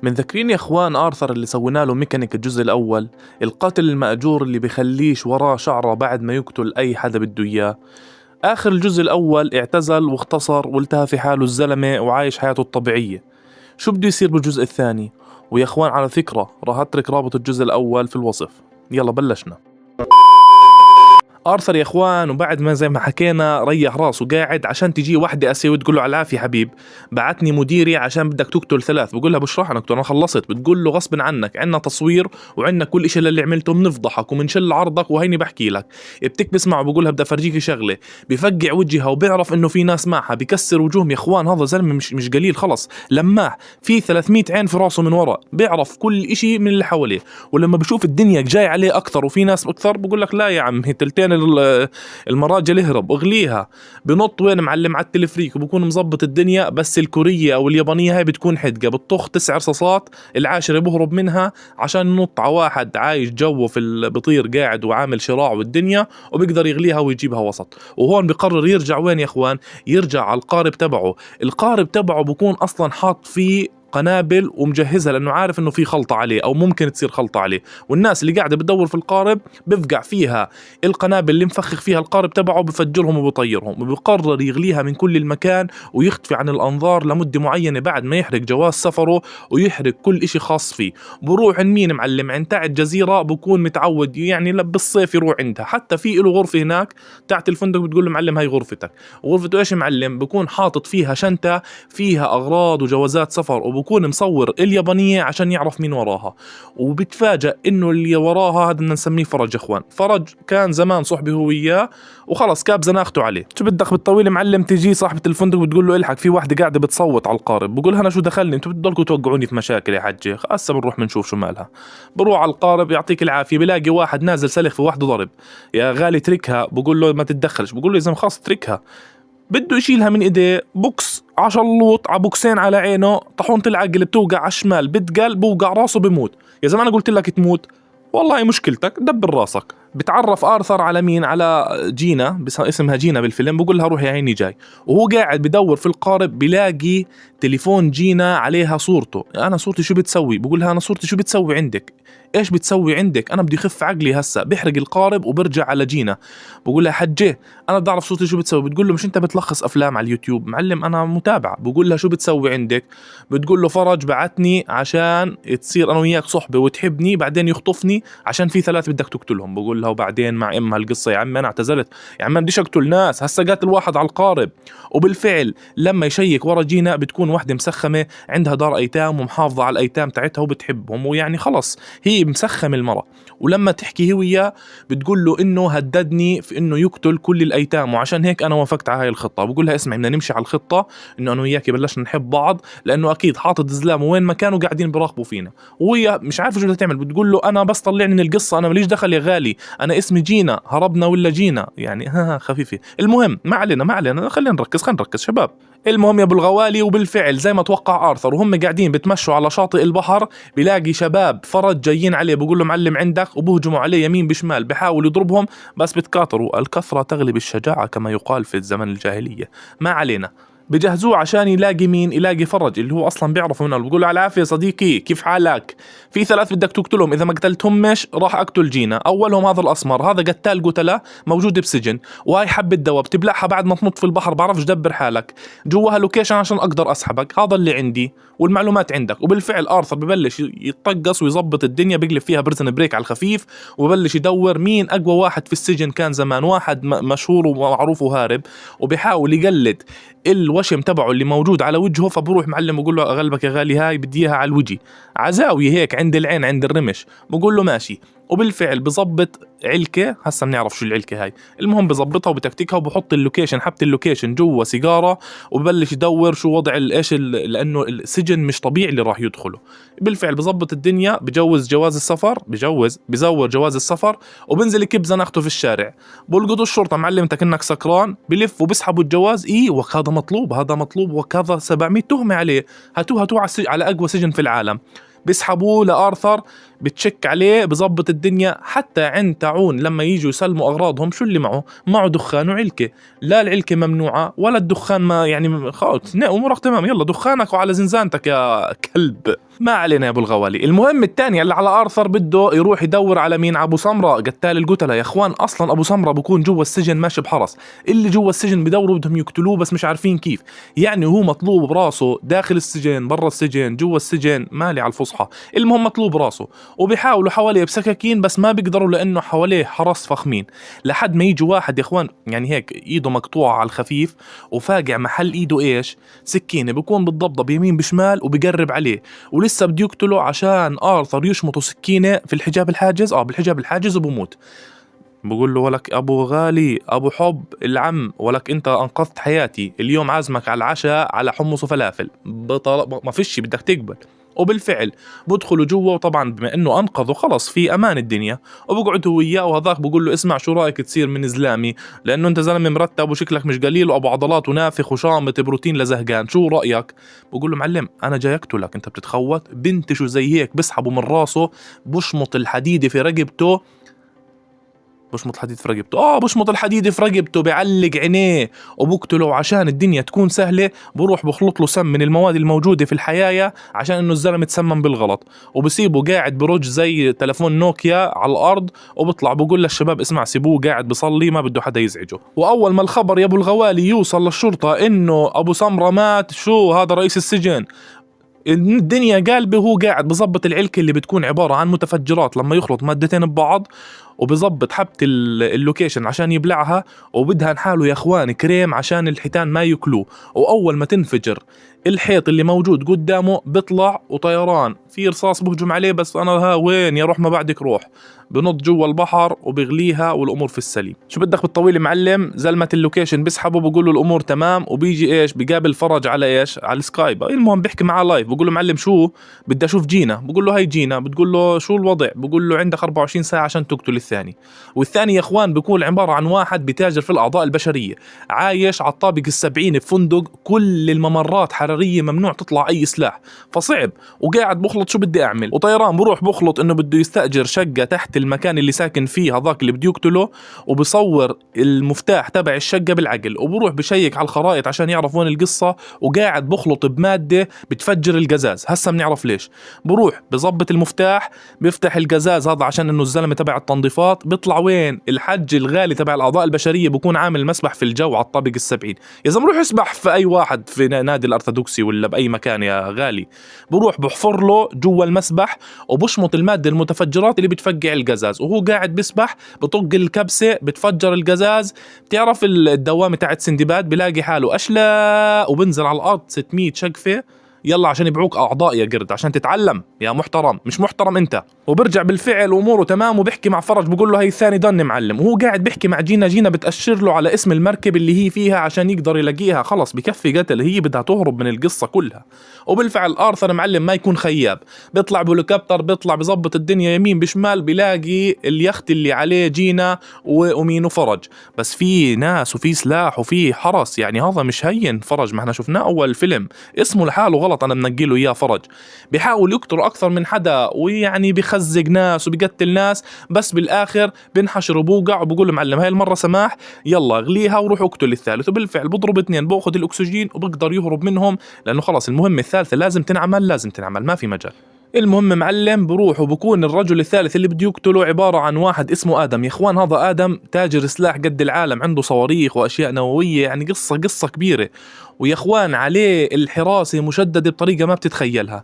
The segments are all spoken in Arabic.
متذكرين يا اخوان آرثر اللي سوينا له ميكانيك الجزء الاول، القاتل المأجور اللي بخليش وراه شعره بعد ما يقتل اي حدا بده اياه. اخر الجزء الاول اعتزل واختصر والتهى في حاله الزلمة وعايش حياته الطبيعية. شو بده يصير بالجزء الثاني؟ ويا اخوان على فكرة راح اترك رابط الجزء الاول في الوصف. يلا بلشنا. آرثر يا اخوان، وبعد ما زي ما حكينا ريح راسه قاعد عشان تجي وحده اسيوي تقول له على العافيه حبيب، بعتني مديري عشان بدك تقتل ثلاث. بقول لها مش راح نقتل، انا خلصت. بتقول له غصب عنك، عندنا تصوير وعندنا كل شيء اللي عملته، بنفضحك ومنشل عرضك وهيني بحكي لك. بتكبس معه بقول لها بدي افرجيكي شغله، بفقع وجهها وبيعرف انه في ناس معها، بكسر وجوههم. يا اخوان هذا زلمه مش قليل، خلص لماح في 300 عين في راسه من ورا، بيعرف كل إشي من اللي حواليه. ولما بشوف الدنيا جاي عليه اكثر وفي ناس اكثر بقول لك لا يا عم، هي تلتين المراجل اهرب اغليها. بنط وين معلم على التلفريك وبكون مزبط الدنيا. بس الكورية او اليابانية هاي بتكون حدقة، بتطخ 9 رصاصات، العاشرة بهرب منها عشان ينط على واحد عايش جوه بطير قاعد وعامل شراع والدنيا، وبيقدر يغليها ويجيبها وسط. وهون بقرر يرجع وين يا اخوان؟ يرجع على القارب تبعه. القارب تبعه بكون اصلا حاط فيه قنابل ومجهزها لانه عارف انه في خلطة عليه او ممكن تصير خلطة عليه، والناس اللي قاعدة بتدور في القارب بفقع فيها القنابل اللي مفخخ فيها القارب تبعه، بفجرهم وبطيرهم. وبقرر يغليها من كل المكان ويختفي عن الانظار لمدة معينة بعد ما يحرق جواز سفره ويحرق كل اشي خاص فيه. بروح مين معلم عند تاع الجزيرة، بكون متعود يعني بالصيف يروح عندها، حتى في له غرفة هناك تاعت الفندق، بتقول له معلم هاي غرفتك. وغرفته ايش معلم؟ بكون حاطط فيها شنطة فيها اغراض وجوازات سفر، بكون مصور اليابانية عشان يعرف مين وراها. وبتفاجأ انه اللي وراها هذا بدنا نسميه فرج. اخوان فرج كان زمان صحبي هو وياه وخلص كاب زناخته عليه. شو بدك بالطويل معلم؟ تجي صاحبة الفندق بتقول له الحق في واحدة قاعدة بتصوت على القارب. بقول انا شو دخلني؟ انتوا بدكم توقعوني في مشاكل يا حجي؟ هسه بنروح بنشوف شو مالها. بروح على القارب يعطيك العافية، بلاقي واحد نازل سلخ في واحدة ضرب. يا غالي اتركها. بقول له ما تتدخلش. بقول له اذا خلاص اتركها. بده يشيلها من ايديه، بوكس 10 لوط على بوكسين على عينه، طاحونة العقل بتوقع على الشمال، بتقل بوقع راسه بموت. يا زلمه انا قلت لك تموت، والله مشكلتك دبر راسك. بتعرف آرثر على مين؟ على جينا، اسمها جينا بالفيلم. بقول لها روحي عيني جاي. وهو قاعد بدور في القارب بلاقي تليفون جينا عليها صورته. انا صورتي شو بتسوي؟ بقول لها انا صورتي شو بتسوي عندك؟ ايش بتسوي عندك؟ انا بدي يخف عقلي هسه. بيحرق القارب وبرجع على جينا. بقول لها حجه انا بدي اعرف صورتي شو بتسوي. بتقول له مش انت بتلخص افلام على اليوتيوب؟ معلم انا متابع. بقول لها شو بتسوي عندك؟ بتقول له فرج بعتني عشان تصير انا وياك صحبه وتحبني بعدين يخطفني عشان في 3 بدك تقتلهم. بقول لها وبعدين مع امها القصه يا عم انا اعتزلت يا عم، بديش اقتل ناس، هسه قاتل واحد على القارب. وبالفعل لما يشيك ورا جينا بتكون واحدة مسخمه عندها دار ايتام ومحافظه على الايتام تاعتها وبتحبهم، ويعني خلص هي مسخم المرة. ولما تحكي هي وياه بتقول له انه هددني في انه يقتل كل الايتام، وعشان هيك انا وافقت على هاي الخطه. بقول لها اسمعي بدنا نمشي على الخطه انه انا وياك بلشنا نحب بعض، لانه اكيد حاطط زلامه وين ما كانوا قاعدين بيراقبوا فينا. وهي مش عارفه شو بدها تعمل. بتقول له انا بس طلعني من القصه، انا ماليش دخل يا غالي، انا اسمي جينا، هربنا ولا جينا يعني ها خفيفه. المهم ما علينا خلينا نركز شباب. المهم يا ابو الغوالي، وبالفعل زي ما توقع آرثر وهم قاعدين بتمشوا على شاطئ البحر بيلاقي شباب فرج جايين عليه. بقول له معلم عندك، وبهجموا عليه يمين بشمال، بحاول يضربهم بس بتكاثروا. الكثرة تغلب الشجاعة كما يقال في الزمن الجاهلية. ما علينا. بجهزوه عشان يلاقي مين؟ يلاقي فرج اللي هو اصلا بيعرفه منه. بقول له على العافيه صديقي كيف حالك؟ في 3 بدك تقتلهم، اذا ما قتلتهم مش راح اقتل جينا. اولهم هذا الاسمر، هذا قتال قتله موجود بسجن، وهي حبة دواء بتبلعها بعد ما تنط في البحر، بعرفش دبر حالك، جواها لوكيشن عشان اقدر اسحبك، هذا اللي عندي والمعلومات عندك. وبالفعل آرثر ببلش يتطقص ويظبط الدنيا، بيقلب فيها برزن بريك على الخفيف وببلش يدور مين اقوى واحد في السجن. كان زمان واحد مشهور ومعروف وهارب، وبيحاول يقلد الوشم تبعه اللي موجود على وجهه. فبروح معلم وقول له اغلبك يا غالي هاي بدي اياها على الوجه، عزاوية هيك عند العين عند الرمش. بقول له ماشي. وبالفعل بظبط علكة، هسه بنعرف شو العلكة هاي. المهم بظبطها وبتكتكها وبحط اللوكيشن، حبة اللوكيشن جوا سيجارة، وببلش يدور شو وضع لانه السجن مش طبيعي اللي راح يدخله. بالفعل بظبط الدنيا، بجوز جواز السفر، بزور جواز السفر، وبنزل يكب زناخته في الشارع. بلقطوا الشرطة معلمتك انك سكران، بلف وبسحبوا الجواز. وهذا مطلوب وكذا 700 تهمة عليه. هاتوه على اقوى سجن في العالم. بيسحبوه لآرثر، بتشك عليه بظبط الدنيا. حتى عند تاعون لما يجوا يسلموا أغراضهم شو اللي معه دخان وعلكة. لا العلكة ممنوعة ولا الدخان، ما يعني خلاص أمورك تمام، يلا دخانك وعلى زنزانتك يا كلب. ما علينا يا ابو الغوالي. المهم الثاني اللي على آرثر بده يروح يدور على مين؟ ابو سمرة قتال القتلة. يا اخوان اصلا ابو سمرة بكون جوا السجن ماشي بحرس، اللي جوا السجن بدوروا بدهم يقتلوه بس مش عارفين كيف. يعني هو مطلوب براسه داخل السجن، برا السجن، جوا السجن، مالي على الفصحى. المهم مطلوب راسه، وبيحاولوا حواليه بسكاكين بس ما بيقدروا لانه حواليه حرس فخمين. لحد ما يجي واحد يا اخوان يعني هيك ايده مقطوعة على الخفيف وفاقع محل ايده ايش؟ سكينة، بيكون بالضبط بيمين بشمال وبيقرب عليه، ولسه بده يقتله عشان آرثر يشمطه سكينة في الحجاب الحاجز، بالحجاب الحاجز، وبموت. بقول له ولك ابو غالي، ابو حب العم، ولك انت انقذت حياتي، اليوم عازمك على العشاء على حمص وفلافل، ما فيش بدك تقبل. وبالفعل بدخلوا جوا، وطبعا بما انه انقذوا خلص في امان الدنيا، وبقعد هو وياه، وهذاك بقول له اسمع شو رايك تصير من زلامي، لانه انت زلمه مرتب وشكلك مش قليل وابو عضلات ونافخ وشامط بروتين لزهقان، شو رايك؟ بقول له معلم انا جاي اقتلك، انت بتتخوت؟ بنت شو زي هيك بسحبه من راسه، بشمط الحديده في رقبته، بشمط الحديد في رقبته، بشمط الحديد في رقبته، بعلق عينيه وبقتله. عشان الدنيا تكون سهلة بروح بخلط له سم من المواد الموجودة في الحياية عشان انه الزلمة تسمم بالغلط، وبسيبه قاعد برج زي تلفون نوكيا على الارض، وبطلع بقول للشباب اسمع سيبوه قاعد بصلي ما بده حدا يزعجه. واول ما الخبر يا ابو الغوالي يوصل للشرطة انه ابو سمرة مات، شو هذا رئيس السجن، الدنيا قالبه، وهو قاعد بظبط العلكة اللي بتكون عبارة عن متفجرات لما يخلط مادتين ببعض، وبظبط حبة اللوكيشن عشان يبلعها، وبدهن حاله يا اخوان كريم عشان الحيتان ما ياكلوه. واول ما تنفجر الحيط اللي موجود قدامه بيطلع وطيران في رصاص بهجم عليه، بس انا ها وين يا روح ما بعدك روح، بنط جوا البحر وبغليها والامور في السليم. شو بدك بالطويل معلم؟ زلمة اللوكيشن بيسحبه بقول له الامور تمام، وبيجي ايش بيقابل فرج على ايش؟ على السكايب. المهم بيحكي معاه لايف، بقول له معلم شو بدي اشوف جينا، بقول له هاي جينا، بتقول له شو الوضع، بقول له عندك 24 ساعة عشان تقتل الثاني. والثاني يا اخوان بيكون عبارة عن واحد بتاجر في الاعضاء البشرية، عايش على الطابق ال70 بفندق، كل الممرات حرارية ممنوع تطلع اي سلاح، فصعب وقاعد بخلط شو بدي اعمل. وطيران بروح بخلط انه بده يستأجر شقة تحت المكان اللي ساكن فيه هذاك اللي بده يقتله، وبصور المفتاح تبع الشقة بالعقل، وبروح بشيك على الخرائط عشان يعرف وين القصة، وقاعد بخلط بمادة بتفجر القزاز. هسا بنعرف ليش. بروح بظبط المفتاح، بيفتح القزاز هذا عشان انه الزلمة تبع التنظيفات، بيطلع وين الحج الغالي تبع الاعضاء البشرية، بكون عامل مسبح في الجو على الطابق ال70. يا زلمة روح اسبح في اي واحد في نادي الارثوذكسي ولا باي مكان يا غالي. بروح بحفر له جوا المسبح وبشمط المادة المتفجرات اللي بتفقع القزاز، وهو قاعد بسبح بطق الكبسة بتفجر القزاز. بتعرف الدوامة تاعت سندباد، بلاقي حاله أشلاء وبنزل على الأرض 600 شقفة، يلا عشان يبعوك أعضاء يا قرد عشان تتعلم يا محترم، مش محترم أنت. وبرجع بالفعل وأموره تمام، وبحكي مع فرج بقول له هاي الثاني ضن معلم، وهو قاعد بحكي مع جينا. جينا بتأشر له على اسم المركب اللي هي فيها عشان يقدر يلاقيها، خلص بكفي قتل، هي بدها تهرب من القصة كلها. وبالفعل آرثر معلم ما يكون خياب، بيطلع بهليكوبتر، بيطلع بظبط الدنيا يمين بشمال، بيلاقي اليخت اللي عليه جينا ومين وفرج، بس في ناس وفي سلاح وفي حرس، يعني هذا مش هين. فرج ما احنا شفناه أول فيلم، اسمه لحاله غلط، أنا منقله إياه فرج. بيحاول يقتل أكثر من حدا، ويعني بيخزق ناس وبيقتل ناس، بس بالآخر بنحشر وبوقع، وبقول له معلم هاي المرة سماح، يلا اغليها وروح اقتل الثالث. وبالفعل بضرب اثنين، باخذ الأكسجين وبقدر يهرب منهم، لأنه خلاص المهمة الثالثة لازم تنعمل، ما في مجال. المهم معلم بروح، وبكون الرجل الثالث اللي بده يقتله عبارة عن واحد اسمه آدم. يا اخوان هذا آدم تاجر سلاح قد العالم، عنده صواريخ وأشياء نووية، يعني قصة كبيرة. ويا اخوان عليه الحراسة مشددة بطريقة ما بتتخيلها.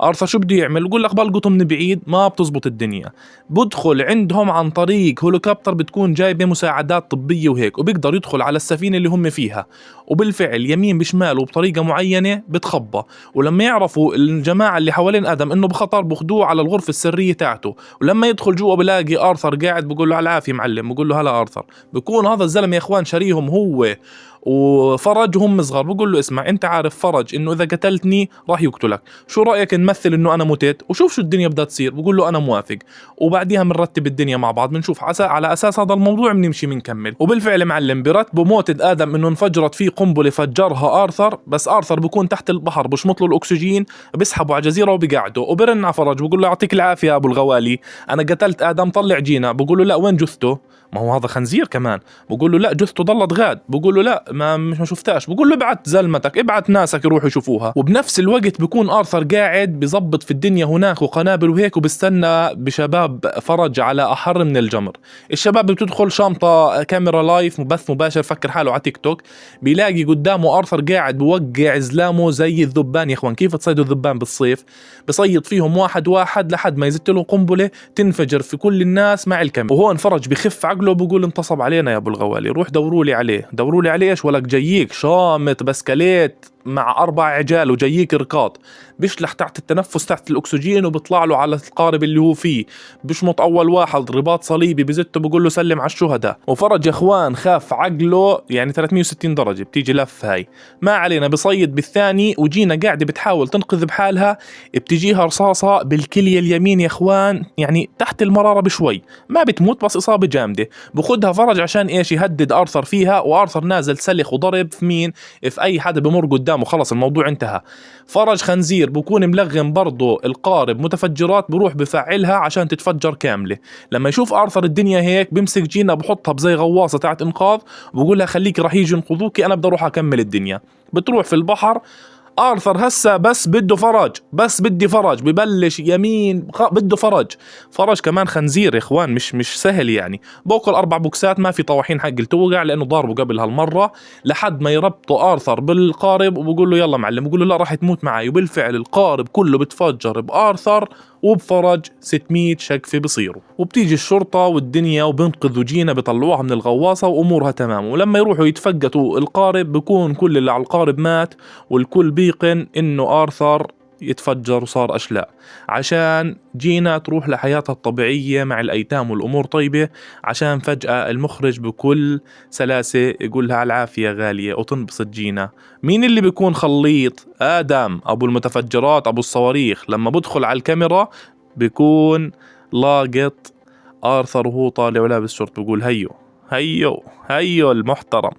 آرثر شو بده يعمل؟ بقول لك بلقطه من بعيد، ما بتزبط الدنيا. بدخل عندهم عن طريق هليكوبتر بتكون جايبة مساعدات طبية وهيك، وبيقدر يدخل على السفينة اللي هم فيها، وبالفعل يمين بشمال وبطريقة معينة بتخبى. ولما يعرفوا الجماعة اللي حوالين آدم إنه بخطر بخدوه على الغرفة السرية تاعته، ولما يدخل جوا بلاقي آرثر قاعد، بقول له على العافية معلم، بقول له هلا آرثر. بكون هذا الزلمة يا إخوان شريهم هو وفرج هم صغار. بقول له اسمع انت عارف فرج انه اذا قتلتني راح يقتلك، شو رايك نمثل انه انا متت وشوف شو الدنيا بدها تصير. بقول له انا موافق، وبعديها بنرتب الدنيا مع بعض، بنشوف على اساس هذا الموضوع بنمشي بنكمل. وبالفعل معلم برتبوا موتة ادم انه انفجرت فيه قنبله فجرها ارثر، بس ارثر بكون تحت البحر بشمط له الاكسجين، بيسحبوا على جزيره وبيقعدوا، وبرن على فرج بقول له يعطيك العافيه يا ابو الغوالي انا قتلت ادم طلع جينا. بقول له لا وين جثته؟ ما هو هذا خنزير كمان. بقول له لا جثته ضلت غاد. بقول له لا ما شفتهاش. بقول له ابعت زلمتك ابعت ناسك يروحوا يشوفوها. وبنفس الوقت بكون ارثر قاعد بزبط في الدنيا هناك وقنابل وهيك، وبستنى بشباب فرج على احر من الجمر. الشباب بتدخل شنطه كاميرا لايف مبث مباشر، فكر حاله على تيك توك، بيلاقي قدامه ارثر قاعد بوقع زلامه زي الذبان. يا اخوان كيف تصيدوا الذبان بالصيف؟ بصيد فيهم واحد واحد لحد ما يزت له قنبله تنفجر في كل الناس مع الكاميرا. وهون فرج بخف عقله بقول انتصب علينا يا ابو الغوالي، روح دوروا لي عليه. دوروا لي عليه ايش؟ ولك جاييك شامت بسكليت مع 4 عجال وجاييك ركاط، بيشلح تحت التنفس تحت الاكسجين وبيطلع له على القارب اللي هو فيه، بشمط اول واحد رباط صليبي بزته بقول له سلم على الشهداء. وفرج يا اخوان خاف عقله يعني 360 درجه بتيجي لف هاي، ما علينا بصيد بالثاني، وجينا قاعده بتحاول تنقذ بحالها بتجيها رصاصه بالكليه اليمين يا اخوان، يعني تحت المراره بشوي، ما بتموت بس اصابه جامده. بخدها فرج عشان ايش؟ يهدد ارثر فيها، وارثر نازل سلخ وضرب في مين؟ في اي حدا بمر قدامه، خلص الموضوع انتهى. فرج خنزير بكون ملغم برضه القارب متفجرات، بروح بفعلها عشان تتفجر كامله. لما يشوف ارثر الدنيا هيك بمسك جينا بحطها بزي غواصه تاعت انقاذ، وبقول لها خليكي راح يجي ينقذوكي انا بدي اروح اكمل الدنيا. بتروح في البحر ارثر هسه بس بده فرج، بس بدي فرج، ببلش يمين بده فرج. فرج كمان خنزير يا اخوان، مش سهل يعني. باكل 4 بوكسات ما في طواحين حق التوقع لانه ضاربه قبل هالمره، لحد ما يربطوا ارثر بالقارب وبقول له يلا معلم، بقول له لا راح تموت معي. وبالفعل القارب كله بتفجر بارثر وبفرج، 600 شقفه بصيروا. وبتيجي الشرطه والدنيا وبنقذوا جينا، بيطلعوها من الغواصه وامورها تمام. ولما يروحوا يتفقتوا القارب بكون كل اللي على القارب مات، والكل بيقن انه ارثر يتفجر وصار أشلاء، عشان جينا تروح لحياتها الطبيعية مع الأيتام والأمور طيبة. عشان فجأة المخرج بكل سلاسة يقول لها العافية غالية وتنبسط جينا. مين اللي بيكون خليط؟ آدم أبو المتفجرات أبو الصواريخ. لما بدخل على الكاميرا بيكون لاقط آرثر وهو طالع ولابس شورت، بيقول هيو هيو هيو المحترم.